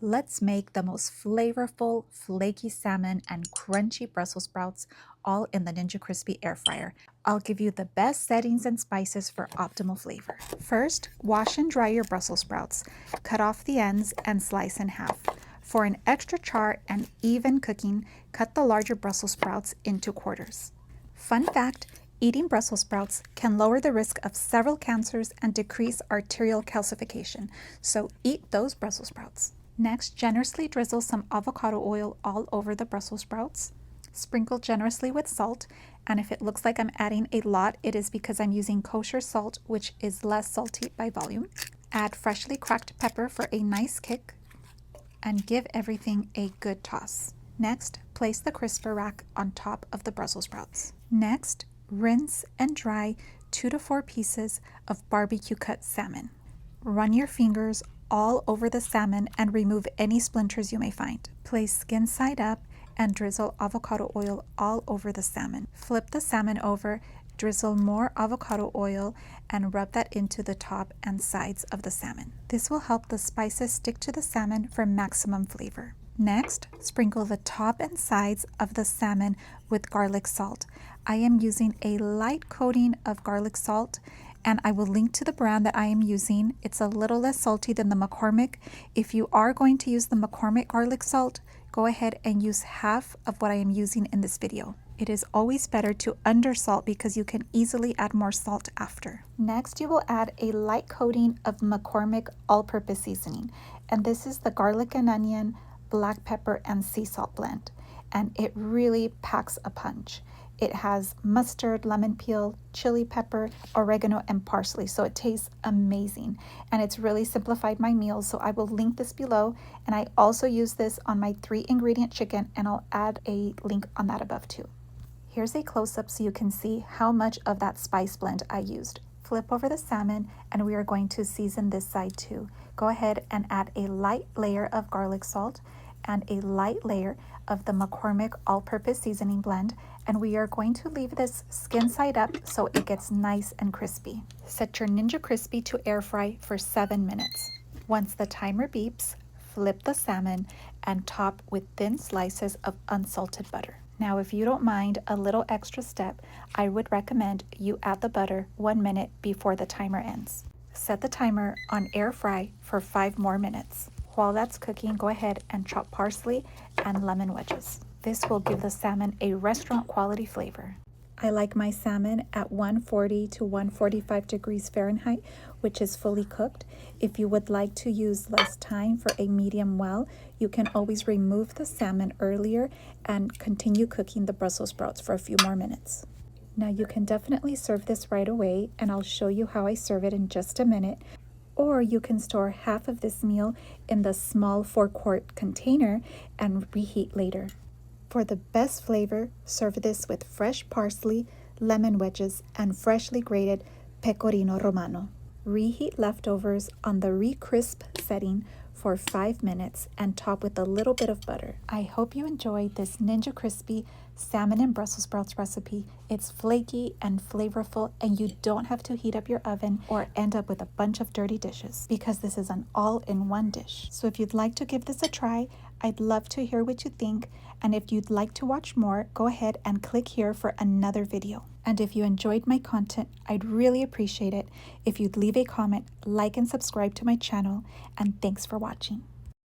Let's make the most flavorful, flaky salmon and crunchy Brussels sprouts all in the Ninja Crispi air fryer. I'll give you the best settings and spices for optimal flavor. First, wash and dry your Brussels sprouts. Cut off the ends and slice in half. For an extra char and even cooking, cut the larger Brussels sprouts into quarters. Fun fact, eating Brussels sprouts can lower the risk of several cancers and decrease arterial calcification, so eat those Brussels sprouts. Next, generously drizzle some avocado oil all over the Brussels sprouts. Sprinkle generously with salt, and if it looks like I'm adding a lot, it is because I'm using Kosher Salt, which is less salty by volume. Add freshly cracked pepper for a nice kick, and give everything a good toss. Next, place the crisper rack on top of the Brussels sprouts. Next, rinse and dry 2 to 4 pieces of BBQ cut salmon. Run your fingers all over the salmon and remove any splinters you may find. Place skin side up and drizzle avocado oil all over the salmon. Flip the salmon over, drizzle more avocado oil, and rub that into the top and sides of the salmon. This will help the spices stick to the salmon for maximum flavor. Next, sprinkle the top and sides of the salmon with garlic salt. I am using a light coating of garlic salt, and I will link to the brand that I am using. It's a little less salty than the McCormick. If you are going to use the McCormick garlic salt, go ahead and use half of what I am using in this video. It is always better to undersalt because you can easily add more salt after. Next, you will add a light coating of McCormick all-purpose seasoning, and this is the garlic and onion, black pepper, and sea salt blend, and it really packs a punch. It has mustard, lemon peel, chili pepper, oregano, and parsley, so it tastes amazing. And it's really simplified my meals, so I will link this below. And I also use this on my 3-ingredient chicken, and I'll add a link on that above too. Here's a close-up so you can see how much of that spice blend I used. Flip over the salmon, and we are going to season this side too. Go ahead and add a light layer of garlic salt and a light layer of the McCormick all-purpose seasoning blend, and we are going to leave this skin side up so it gets nice and crispy. Set your Ninja Crispi to air fry for 7 minutes. Once the timer beeps, flip the salmon and top with thin slices of unsalted butter. Now, if you don't mind a little extra step, I would recommend you add the butter 1 minute before the timer ends. Set the timer on air fry for 5 more minutes. While that's cooking, go ahead and chop parsley and lemon wedges. This will give the salmon a restaurant quality flavor. I like my salmon at 140 to 145 degrees Fahrenheit, which is fully cooked. If you would like to use less time for a medium well, you can always remove the salmon earlier and continue cooking the Brussels sprouts for a few more minutes. Now you can definitely serve this right away, and I'll show you how I serve it in just a minute. Or you can store half of this meal in the small 4-quart container and reheat later. For the best flavor, serve this with fresh parsley, lemon wedges, and freshly grated Pecorino Romano. Reheat leftovers on the re-crisp setting for 5 minutes and top with a little bit of butter. I hope you enjoyed this Ninja Crispi salmon and Brussels sprouts recipe. It's flaky and flavorful, and you don't have to heat up your oven or end up with a bunch of dirty dishes because this is an all-in-one dish. So if you'd like to give this a try, I'd love to hear what you think. And if you'd like to watch more, go ahead and click here for another video. And if you enjoyed my content, I'd really appreciate it if you'd leave a comment, like, and subscribe to my channel. And thanks for watching.